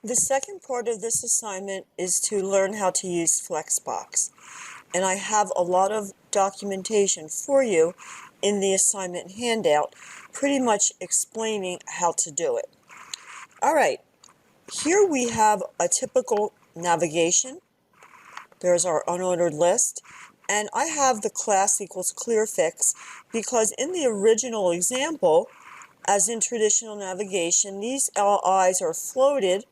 The second part of this assignment is to learn how to use flexbox. And I have a lot of documentation for you in the assignment handout, pretty much explaining how to do it. All right, here we have a typical navigation. There's our unordered list. And I have the class equals clearfix because in the original example, as in traditional navigation, these LIs are floated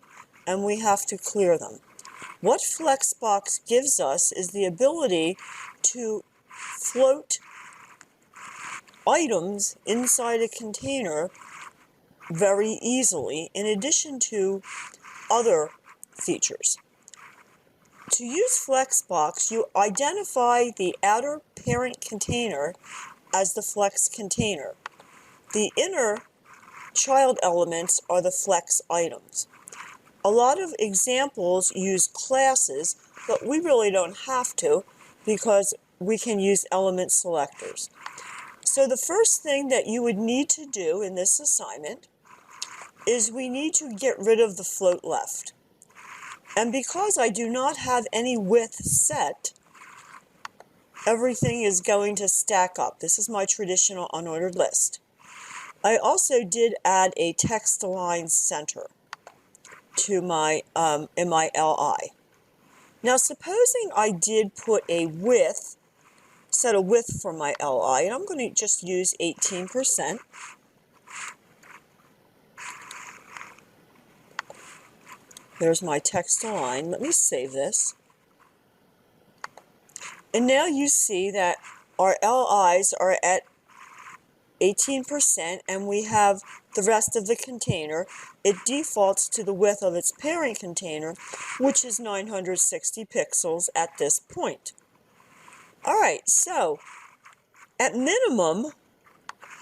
and we have to clear them. What flexbox gives us is the ability to float items inside a container very easily, in addition to other features. To use flexbox, you identify the outer parent container as the flex container. The inner child elements are the flex items. A lot of examples use classes, but we really don't have to because we can use element selectors. So the first thing that you would need to do in this assignment is we need to get rid of the float left. And because I do not have any width set, everything is going to stack up. This is my traditional unordered list. I also did add a text align center to my in my LI. Now supposing I did put a width, set a width for my LI, and I'm going to just use 18%. There's my text align. Let me save this. And now you see that our LIs are at 18% and we have the rest of the container. It defaults to the width of its parent container, which is 960 pixels at this point. All right, so at minimum,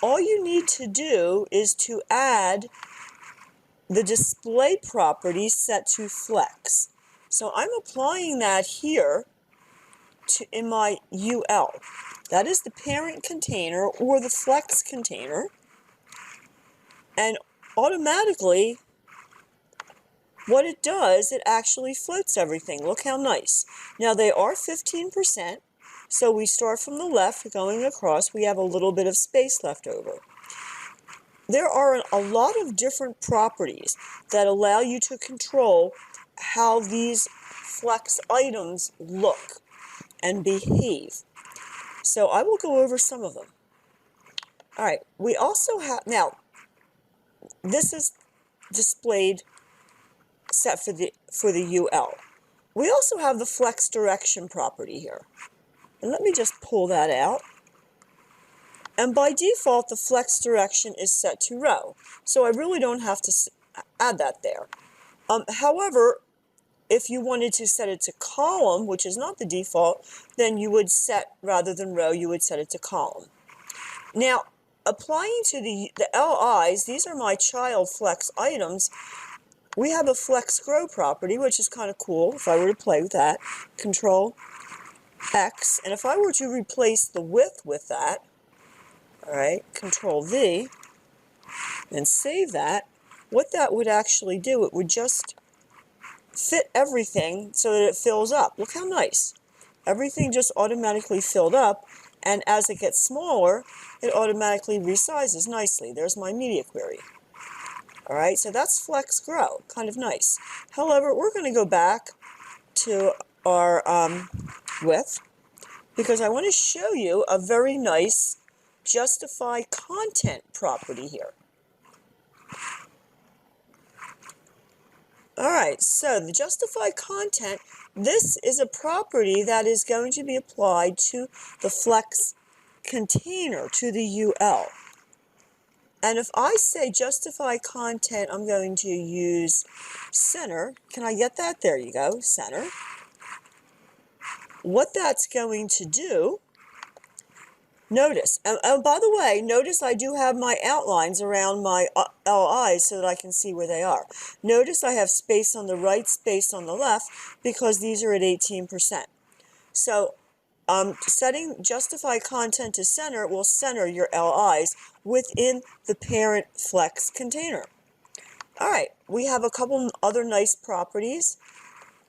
all you need to do is to add the display property set to flex. So I'm applying that here in my UL. That is the parent container or the flex container. And automatically, what it does, it actually floats everything. Look how nice. Now they are 15%, so we start from the left going across. We have a little bit of space left over. There are a lot of different properties that allow you to control how these flex items look and behave. So I will go over some of them. All right, we also have, now, this is displayed set for the UL. We also have the flex direction property here. And let me just pull that out. And by default, the flex direction is set to row. So I really don't have to add that there. However, if you wanted to set it to column, which is not the default, then you would set, rather than row, you would set it to column. Now, applying to the LIs, these are my child flex items. We have a flex grow property, which is kind of cool if I were to play with that. Control X. And if I were to replace the width with that, all right, Control V, and save that, what that would actually do, it would just fit everything so that it fills up. Look how nice. Everything just automatically filled up, and as it gets smaller, it automatically resizes nicely. There's my media query. All right, so that's flex grow, kind of nice. However, we're going to go back to our width because I want to show you a very nice justify content property here. All right, so the justify content, this is a property that is going to be applied to the flex container, to the UL. And if I say justify content, I'm going to use center. Can I get that? There you go, center. What that's going to do, notice, and by the way, notice I do have my outlines around my LIs so that I can see where they are. Notice I have space on the right, space on the left, because these are at 18%. So setting justify content to center will center your LIs within the parent flex container. All right, we have a couple other nice properties.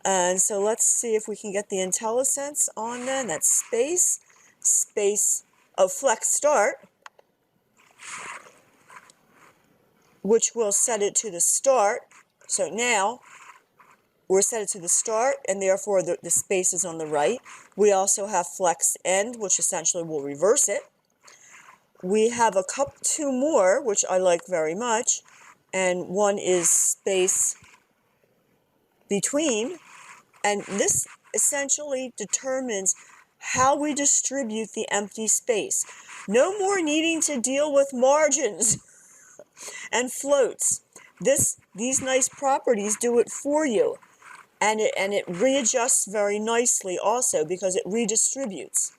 And so let's see if we can get the IntelliSense on then. That's space of flex start, which will set it to the start. So now we're set it to the start, and therefore the space is on the right. We also have flex end, which essentially will reverse it. We have two more, which I like very much, and one is space between, and this essentially determines how we distribute the empty space. No more needing to deal with margins and floats. These nice properties do it for you, and it readjusts very nicely also because it redistributes.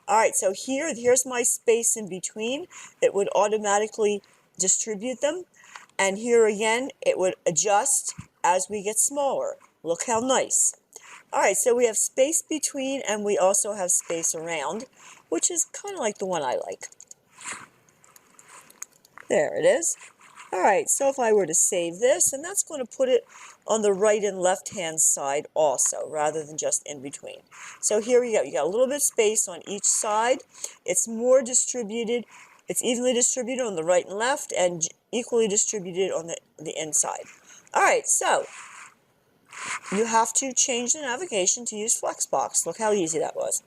All right, so here's my space in between. It would automatically distribute them, and here again it would adjust as we get smaller. Look how nice. All right, so we have space between, and we also have space around, which is kind of like the one I like. There it is. All right, so if I were to save this, and that's going to put it on the right and left-hand side also, rather than just in between. So here we go. You got a little bit of space on each side. It's more distributed. It's evenly distributed on the right and left, and equally distributed on the inside. All right, so you have to change the navigation to use Flexbox. Look how easy that was.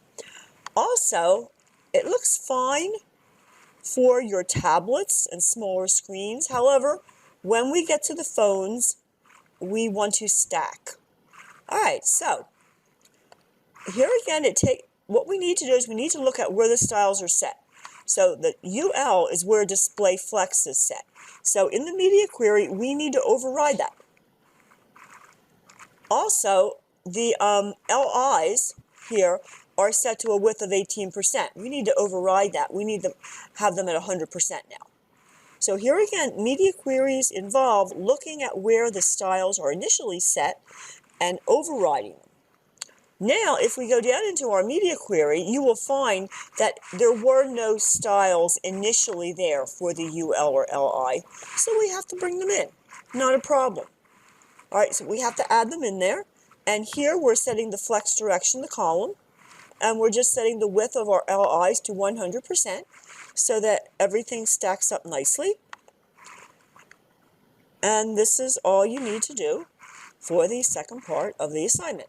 Also, it looks fine for your tablets and smaller screens. However, when we get to the phones, we want to stack. All right, so here again, what we need to do is we need to look at where the styles are set. So the UL is where display flex is set. So in the media query, we need to override that. Also, the LIs here are set to a width of 18%. We need to override that. We need to have them at 100% now. So here again, media queries involve looking at where the styles are initially set and overriding them. Now, if we go down into our media query, you will find that there were no styles initially there for the UL or LI, so we have to bring them in. Not a problem. All right, so we have to add them in there, and here we're setting the flex direction, the column, and we're just setting the width of our LIs to 100% so that everything stacks up nicely. And this is all you need to do for the second part of the assignment.